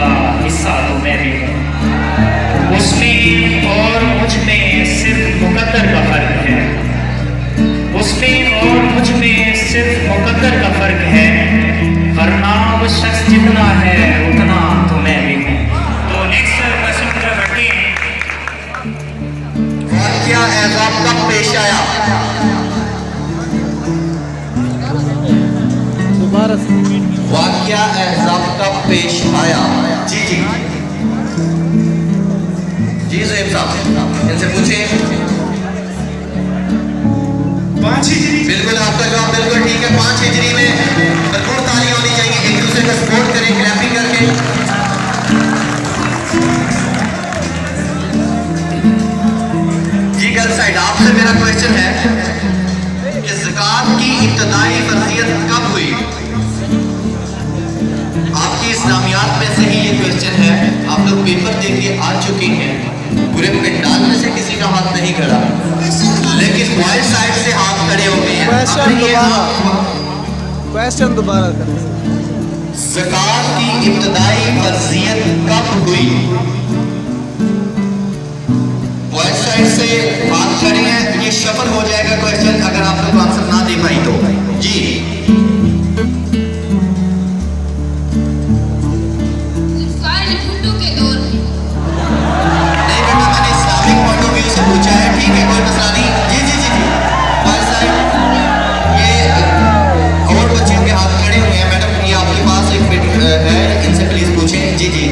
का हिस्सा तो मैं भी हूँ। उसमें और मुझ में सिर्फ मुकद्दर का फर्क है, उसमें और मुझ में सिर्फ मुकद्दर का फर्क है, वरना वो शख्स जितना है उतना तो मैं भी हूँ। तो नेक्स्ट क्वेश्चन की तरफ बढ़ते हैं। वाक़या एज़ाब कब पेश आया? वाक़या एज़ाब कब पेश आया? जी जी जी ज़ुहैब साहब इनसे पूछे। 5 हिजरी। बिल्कुल आपका जवाब बिल्कुल ठीक है। 5 हिजरी में भरपूर तालियां होनी चाहिए, एक दूसरे का सपोर्ट करें क्लैपिंग करके। जी गर्ल साइड आपसे मेरा क्वेश्चन है कि ज़कात की इब्तदाई फर्जियत कब हुई? आपकी इस्लामियात में से ही ये क्वेश्चन है। आप लोग पेपर दे के आ चुके हैं, पूरे पंडाल में से किसी का हाथ नहीं खड़ा, लेकिन बॉयज साइड से हाथ खड़े हो गए हैं। क्वेश्चन दोबारा करें। ज़कात की इब्तदाई फर्जियत कब हुई? बॉयज साइड से हाथ खड़े हैं, ये शफल हो जाएगा क्वेश्चन अगर आप लोग आंसर ना दे पाई तो। जी पूछा है, ठीक है कोई मसला नहीं। जी जी जी जी बॉयज साइड ये और बच्चियों के हाथ खड़े हुए हैं। मैडम ये आपके पास एक मिनट है, इनसे प्लीज पूछें। जी जी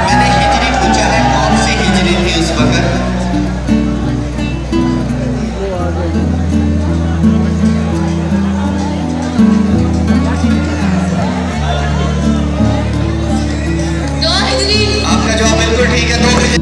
मैंने हिजरी पूछा है, कौन सी हिजरी थी उस वक्त? आपका जवाब बिल्कुल ठीक है। 2 हिजरी।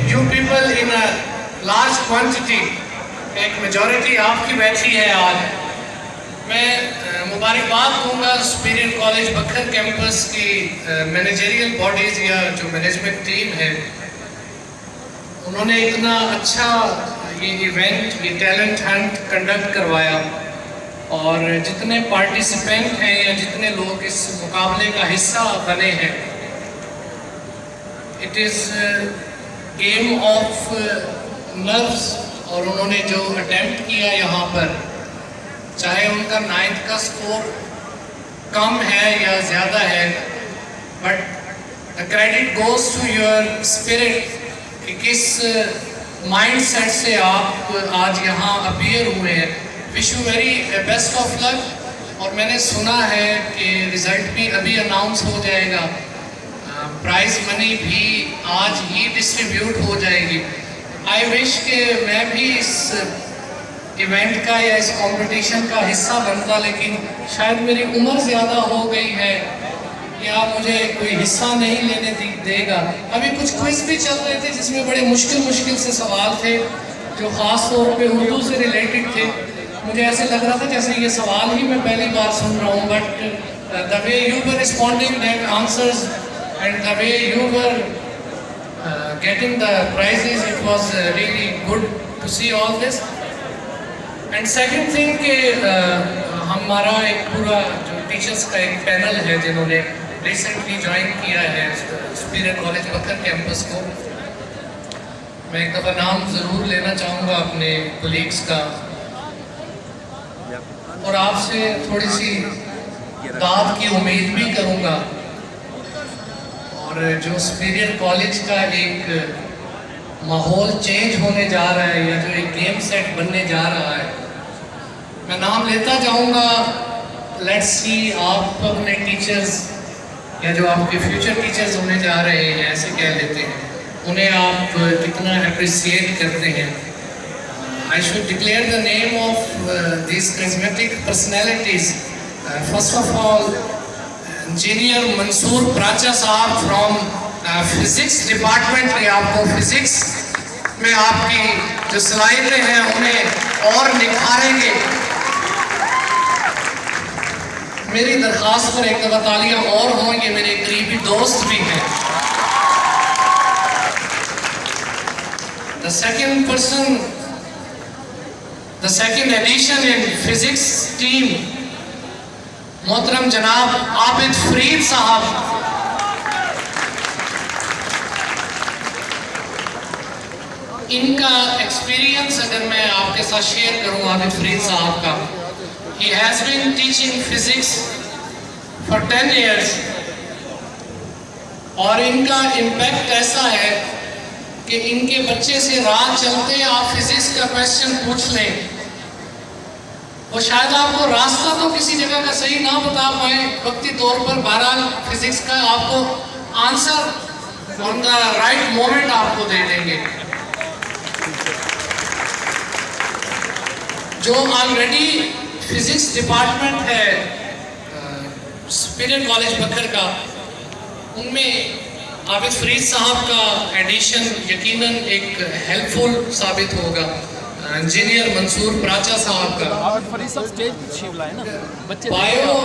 You people in a large quantity, एक मेजॉरिटी आपकी बैठी है आज। मैं मुबारकबाद दूंगा सुपीरियर कॉलेज बखर कैंपस की मैनेजरियल बॉडीज़ या जो मैनेजमेंट टीम है, उन्होंने इतना अच्छा ये इवेंट, ये टैलेंट हंट कंडक्ट करवाया, और जितने पार्टिसिपेंट हैं या जितने लोग इस मुकाबले का हिस्सा बने हैं, it is game of nerves. और उन्होंने जो अटेम्प्ट किया यहाँ पर, चाहे उनका 9th का स्कोर कम है या ज़्यादा है, but the credit goes to your spirit कि किस माइंड सेट से आप आज यहाँ अपीयर हुए हैं। Wish you very best of luck. और मैंने सुना है कि रिज़ल्ट भी अभी अनाउंस हो जाएगा, प्राइज़ मनी भी आज ही डिस्ट्रीब्यूट हो जाएगी। आई विश कि मैं भी इस इवेंट का या इस कंपटीशन का हिस्सा बनता, लेकिन शायद मेरी उम्र ज़्यादा हो गई है या मुझे कोई हिस्सा नहीं लेने देगा। अभी कुछ क्विज भी चल रहे थे जिसमें बड़े मुश्किल से सवाल थे जो ख़ास तौर पे उर्दू से रिलेटेड थे। मुझे ऐसे लग रहा था जैसे ये सवाल ही मैं पहली बार सुन रहा हूँ, but the way you were responding that answers and the way you were getting the prizes, it was really good to see all this. And second thing कि हमारा एक पूरा जो टीचर्स का एक पैनल है जिन्होंने रिसेंटली ज्वाइन किया है सुपीरियर कॉलेज बकर कैंपस को, मैं एक दफ़ा नाम ज़रूर लेना चाहूँगा अपने कोलीग्स का और आपसे थोड़ी सी दाद की उम्मीद भी करूँगा। और जो सुपीरियर कॉलेज का एक माहौल चेंज होने जा रहा है या जो एक गेम सेट बनने जा रहा है, मैं नाम लेता जाऊँगा। लेट्स सी आप अपने टीचर्स या जो आपके फ्यूचर टीचर्स होने जा रहे हैं, ऐसे कह लेते हैं, उन्हें आप कितना अप्रिसिएट करते हैं। I should declare the name of these charismatic personalities. First of all, Engineer Mansoor Pracha साहब from Physics Department में आपको फिजिक्स में आपकी जो सलाहियतें हैं उन्हें और निखारेंगे। मेरी दरख्वास्त पर एक दफ़ा तालियां और हों, ये मेरे करीबी दोस्त भी हैं। The second person, the second addition in physics team, मोहतरम जनाब आबिद फरीद साहब। इनका एक्सपीरियंस अगर मैं आपके साथ शेयर करूं आबिद फरीद साहब का, he has been teaching physics for 10 years और इनका इम्पैक्ट ऐसा है कि इनके बच्चे से रात चलते आप फिजिक्स का क्वेश्चन पूछ लें, वो शायद आपको रास्ता तो किसी जगह का सही ना बता पाए, वक्ती तौर पर बहरहाल फिजिक्स का आपको answer on the right moment आपको दे देंगे। जो ऑलरेडी फिजिक्स डिपार्टमेंट है सुपीरियर कॉलेज बकर का, उनमें आबिद फरीद साहब का एडिशन यकीनन एक हेल्पफुल साबित होगा। इंजीनियर मंसूर प्राचा साहब का बायो,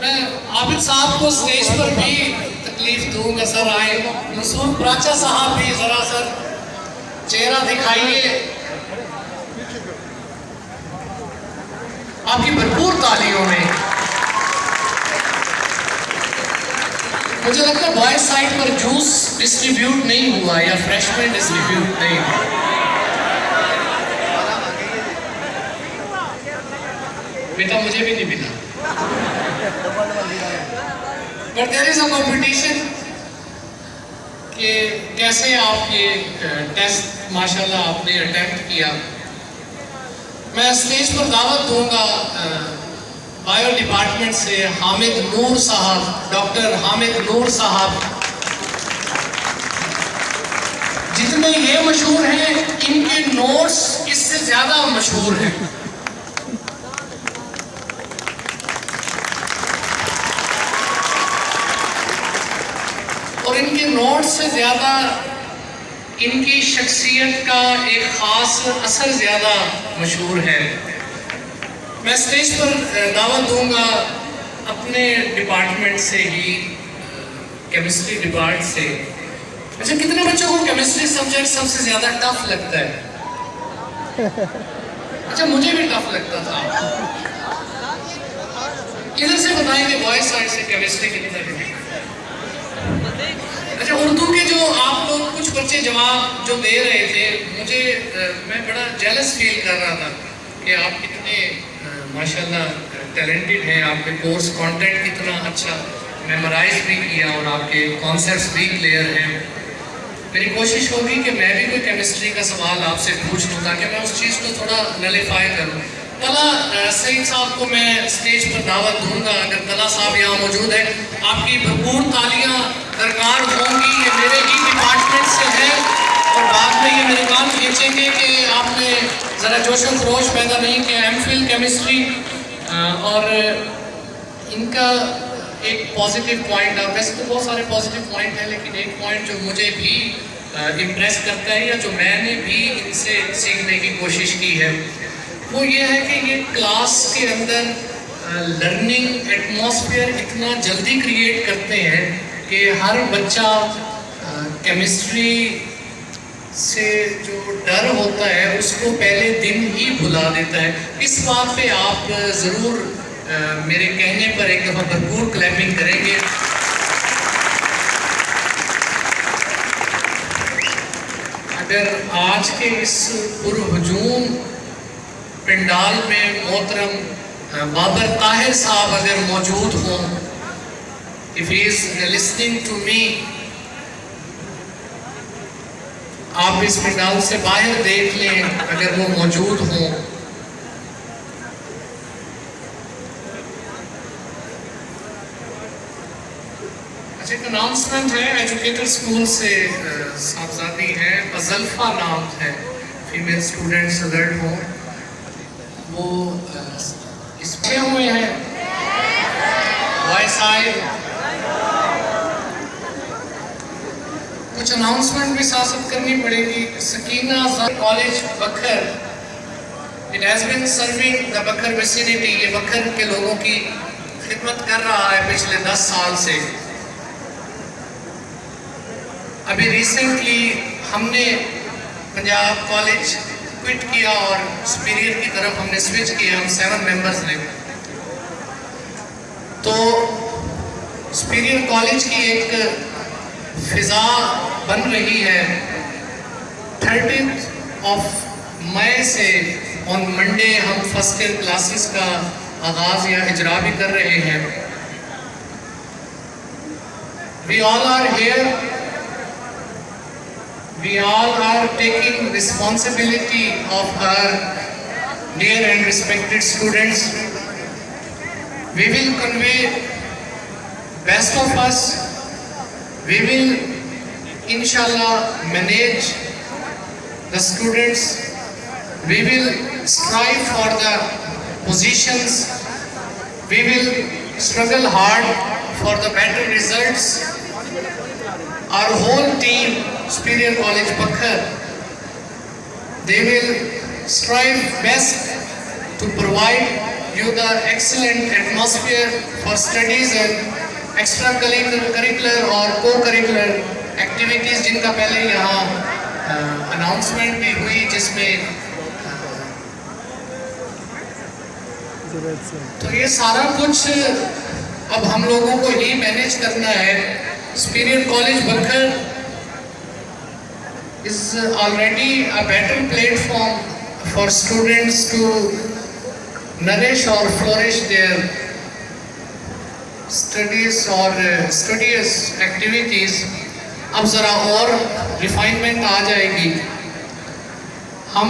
मैं आबिद साहब को स्टेज पर भी तकलीफ दूंगा, सर आए। मंसूर प्राचा साहब भी जरा सर चेहरा दिखाइए, आपकी भरपूर तालियों में। मुझे लगता है बॉयज साइड पर जूस डिस्ट्रीब्यूट नहीं हुआ या फ्रेशमेंट डिस्ट्रीब्यूट नहीं हुआ। बेटा मुझे भी नहीं मिला, but there is a competition कि कैसे आप ये टेस्ट माशाल्लाह आपने अटेम्प्ट किया। मैं स्टेज पर दावत दूंगा बायो डिपार्टमेंट से हामिद नूर साहब, डॉक्टर हामिद नूर साहब। जितने ये मशहूर हैं, इनके नोट्स इससे ज्यादा मशहूर हैं। और इनके नोट्स से ज्यादा इनकी शख्सियत का एक ख़ास असर ज़्यादा मशहूर है। मैं स्टेज पर दावत दूंगा अपने डिपार्टमेंट से ही, केमिस्ट्री डिपार्टमेंट से। अच्छा, कितने बच्चों को केमिस्ट्री सब्जेक्ट सबसे ज़्यादा टफ लगता है? अच्छा, मुझे भी टफ लगता था। इधर से बताएंगे बॉयज साइड से केमिस्ट्री कितनी लगती है? अच्छा, उर्दू के जो आप लोग कुछ बच्चे जवाब जो दे रहे थे, मुझे मैं बड़ा जेलस फील कर रहा था कि आप कितने माशाल्लाह टैलेंटेड हैं, आपके कोर्स कंटेंट कितना अच्छा मेमोराइज भी किया और आपके कॉन्सेप्ट्स भी क्लियर हैं। मेरी कोशिश होगी कि मैं भी कोई केमिस्ट्री का सवाल आपसे पूछ लूँ ताकि मैं उस चीज़ को थोड़ा नलीफाई करूँ। तला सईद साहब को मैं स्टेज पर दावत दूंगा, अगर तला साहब यहाँ मौजूद है, आपकी भरपूर तालियां दरकार होंगी। ये मेरे ही डिपार्टमेंट से है और बाद में ये मेरे कान खींचेंगे कि आपने ज़रा जोश व खरोश पैदा नहीं किया। एमफिल केमिस्ट्री और इनका एक पॉजिटिव पॉइंट, वैसे तो बहुत सारे पॉजिटिव पॉइंट हैं, लेकिन एक पॉइंट जो मुझे भी इम्प्रेस करता है या जो मैंने भी इनसे सीखने की कोशिश की है, वो ये है कि ये क्लास के अंदर लर्निंग एटमॉस्फेयर इतना जल्दी क्रिएट करते हैं कि हर बच्चा केमिस्ट्री से जो डर होता है उसको पहले दिन ही भुला देता है। इस बात पे आप ज़रूर मेरे कहने पर एक दफ़ा भरपूर क्लैपिंग करेंगे। अगर आज के इस पुरहुजूम पंडाल में मोहतरम बाबर ताहिर साहब अगर मौजूद हों, if he is listening to me, आप इस पंडाल से बाहर देख लें अगर वो मौजूद हों। अच्छा, एक अनाउंसमेंट है, एजुकेटर स्कूल से साहबजादी है, अजल्फा नाम है, फीमेल स्टूडेंट्स अलर्ट हो, वो इसमें हुए हैं वॉइस आए। कुछ अनाउंसमेंट भी साथ करनी पड़ेगी। Sakina college Bakhar, it has been serving the Bakhar vicinity, ये बखर के लोगों की खिदमत कर रहा है पिछले 10 साल से। अभी रिसेंटली हमने पंजाब कॉलेज क्विट किया और सुपीरियर की तरफ हमने स्विच किया, हम 7 मेंबर्स ने। तो सुपीरियर कॉलेज की एक फिजा बन रही है। 30 मई से ऑन मंडे हम फर्स्ट ईयर क्लासेस का आगाज या इजरा भी कर रहे हैं। We all are here, we all are taking responsibility of our dear and respected students. We will convey best of us. We will inshallah manage the students. We will strive for the positions. We will struggle hard for the better results. Our whole team, Superior College Bakhar, they will strive best to provide you the excellent atmosphere for studies and extracurricular और co-curricular activities, जिनका पहले यहाँ announcement भी हुई, जिसमें तो ये सारा कुछ अब हम लोगों को ही मैनेज करना है। Superior College Bakhar is already a better platform for students to nourish or flourish their studies or studious activities. अब ज़रा और रिफाइनमेंट आ जाएगी। हम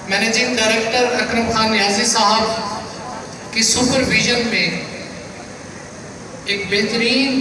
मैनेजिंग डायरेक्टर अकरम खान नियाजी साहब की सुपरविजन में एक बेहतरीन